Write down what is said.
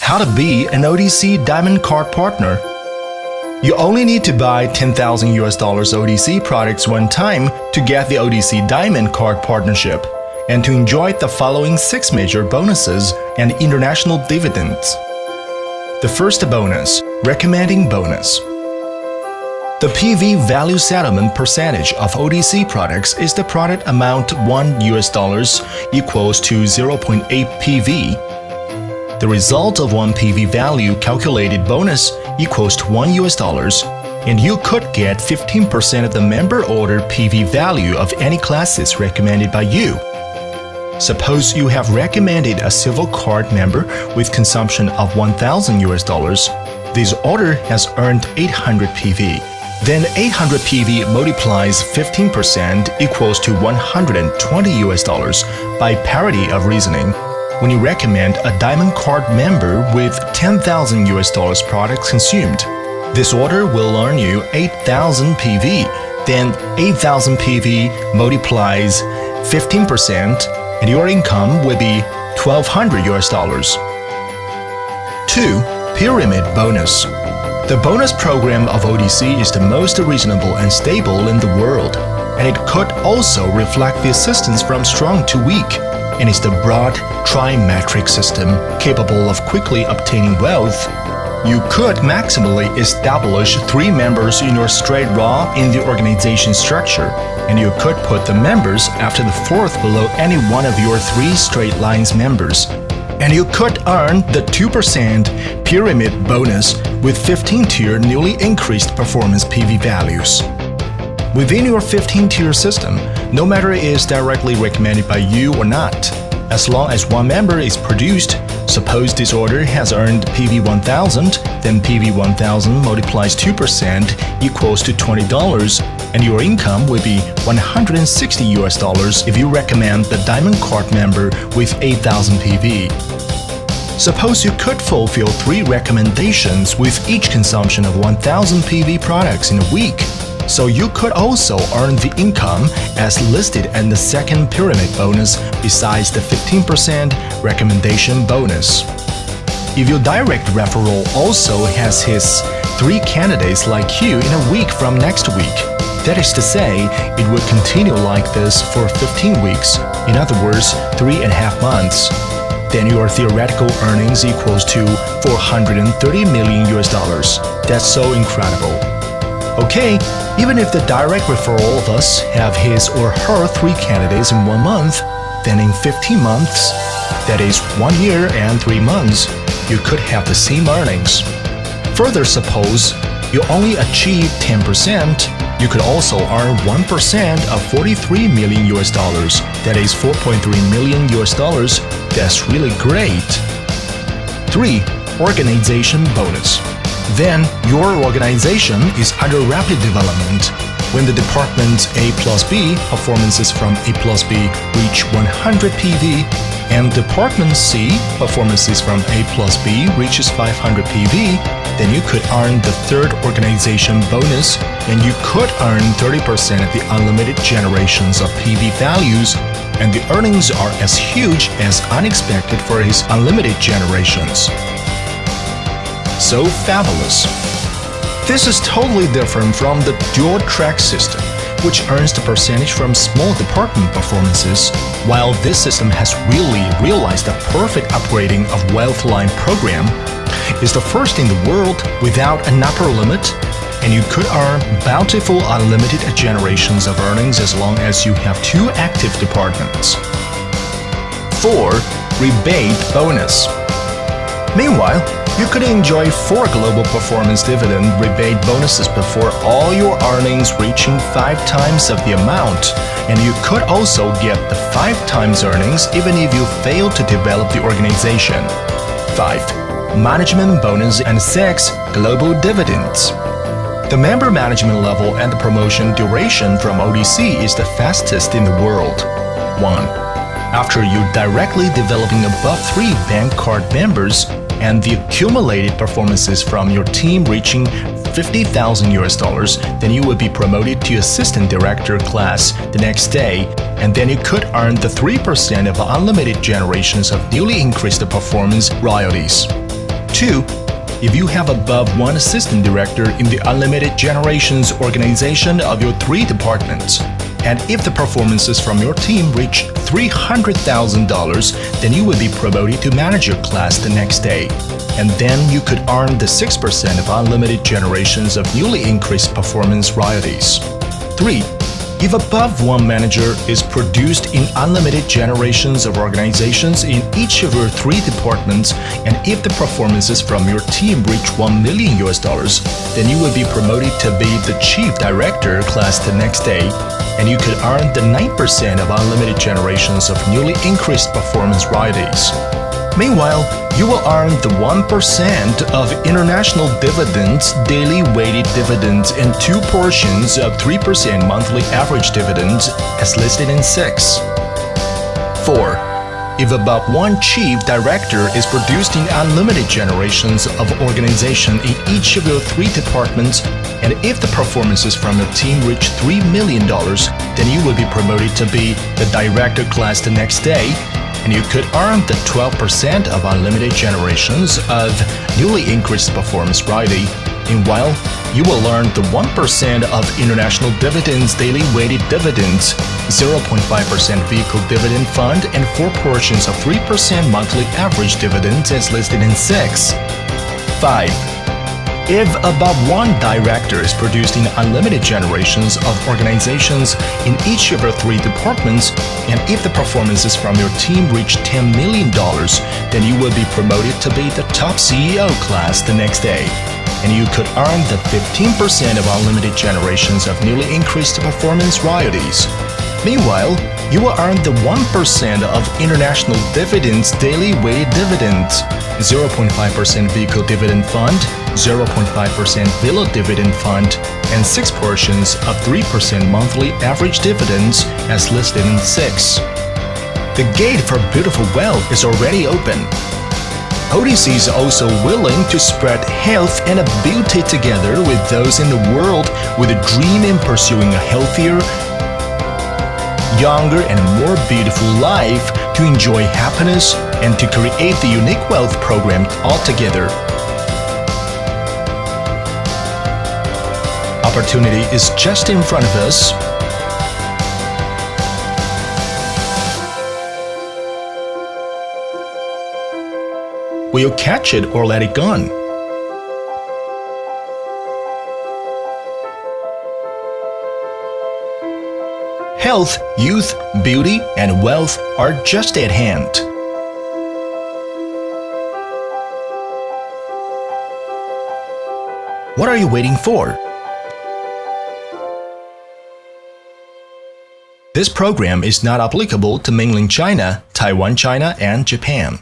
How to be an ODC Diamond Card partner. You only need to buy 10,000 US dollars ODC products one time to get the ODC Diamond Card partnership and to enjoy the following 6 major bonuses and international dividends. The first bonus, recommending bonus. The PV value settlement percentage of ODC products is the product amount 1 US dollars equals to 0.8 PV. The result of 1 PV value calculated bonus equals to 1 US dollars, and you could get 15% of the member order PV value of any classes recommended by you. Suppose you have recommended a silver card member with consumption of 1,000 US dollars. This order has earned 800 PV. Then 800 PV multiplies 15% equals to 120 US dollars by parity of reasoning. When you recommend a Diamond Card member with 10,000 US dollars products consumed, this order will earn you 8,000 PV. Then 8,000 PV multiplies 15% and your income will be 1,200 US dollars. 2. Pyramid bonus. The bonus program of ODC is the most reasonable and stable in the world, and it could also reflect the assistance from strong to weak, and is the broad trimetric system capable of quickly obtaining wealth. You could maximally establish 3 members in your straight raw in the organization structure, and you could put the members after the 4th below any one of your 3 straight lines members. And you could earn the 2% pyramid bonus with 15-tier newly increased performance PV values. Within your 15-tier system, no matter it is directly recommended by you or not, as long as 1 member is produced, suppose this order has earned PV 1000, then PV 1000 multiplies 2% equals to $20, and your income will be 160 US dollars if you recommend the Diamond Card member with 8,000 PV. Suppose you could fulfill 3 recommendations with each consumption of 1,000 PV products in a week. So you could also earn the income as listed in the second pyramid bonus besides the 15% recommendation bonus. If your direct referral also has his 3 candidates like you in a week from next week, that is to say, it would continue like this for 15 weeks, in other words, 3.5 months. Then your theoretical earnings equals to 430 million US dollars. That's so incredible. Okay, even if the direct referral of us have his or her 3 candidates in 1 month, then in 15 months, that is 1 year and 3 months, you could have the same earnings. Further, suppose you only achieve 10%, you could also earn 1% of 43 million US dollars, that is 4.3 million US dollars. That's really great. 3. Organization bonus. Then your organization is under rapid development. When the department A plus B performances from A plus B reach 100 PV and department C performances from A plus B reaches 500 PV, then you could earn the 3rd organization bonus, and you could earn 30% of the unlimited generations of PV values, and the earnings are as huge as unexpected for his unlimited generations. So fabulous. This is totally different from the dual track system, which earns the percentage from small department performances, while this system has really realized the perfect upgrading of Wealthline program, is the first in the world without an upper limit, and you could earn bountiful unlimited generations of earnings as long as you have 2 active departments. 4. Rebate bonus. Meanwhile, you could enjoy 4 global performance dividend rebate bonuses before all your earnings reaching 5 times of the amount, and you could also get the 5 times earnings even if you fail to develop the organization. 5. Management bonus and 6. Global dividends. The member management level and the promotion duration from ODC is the fastest in the world. 1. After you directly developing above 3 bank card members, and the accumulated performances from your team reaching 50,000 US dollars, then you would be promoted to assistant director class the next day, and then you could earn the 3% of unlimited generations of newly increased performance royalties. 2. If you have above one assistant director in the Unlimited Generations organization of your 3 departments, and if the performances from your team reach $300,000, then you will be promoted to manager class the next day. And then you could earn the 6% of Unlimited Generations of newly increased performance royalties. 3. If above one manager is produced in Unlimited Generations of organizations in each of your 3 departments, and if the performances from your team reach $1 million, then you will be promoted to be the Chief Director class the next day, and you could earn the 9% of Unlimited Generations of newly increased performance royalties. Meanwhile, you will earn the 1% of international dividends, daily weighted dividends, and 2 portions of 3% monthly average dividends as listed in 6. 4. If about one chief director is produced in Unlimited Generations of organization in each of your 3 departments, and if the performances from your team reach $3 million, then you will be promoted to be the director class the next day, and you could earn the 12% of Unlimited Generations of newly increased performance royalty. Meanwhile, you will earn the 1% of international dividends, daily weighted dividends, 0.5% vehicle dividend fund, and 4 portions of 3% monthly average dividends as listed in 6. 5. If above one director is produced in Unlimited Generations of organizations in each of your 3 departments, and if the performances from your team reach $10 million, then you will be promoted to be the top CEO class the next day, and you could earn the 15% of Unlimited Generations of newly increased performance royalties. Meanwhile, you will earn the 1% of international dividends, daily weighted dividends, 0.5% vehicle dividend fund, 0.5% villa dividend fund, and 6 portions of 3% monthly average dividends as listed in 6. The gate for beautiful wealth is already open. ODC is also willing to spread health and beauty together with those in the world with a dream in pursuing a healthier, younger, and more beautiful life to enjoy happiness and to create the unique wealth program altogether. Opportunity is just in front of us. Will you catch it or let it go? Health, youth, beauty, and wealth are just at hand. What are you waiting for? This program is not applicable to mainland China, Taiwan, China, and Japan.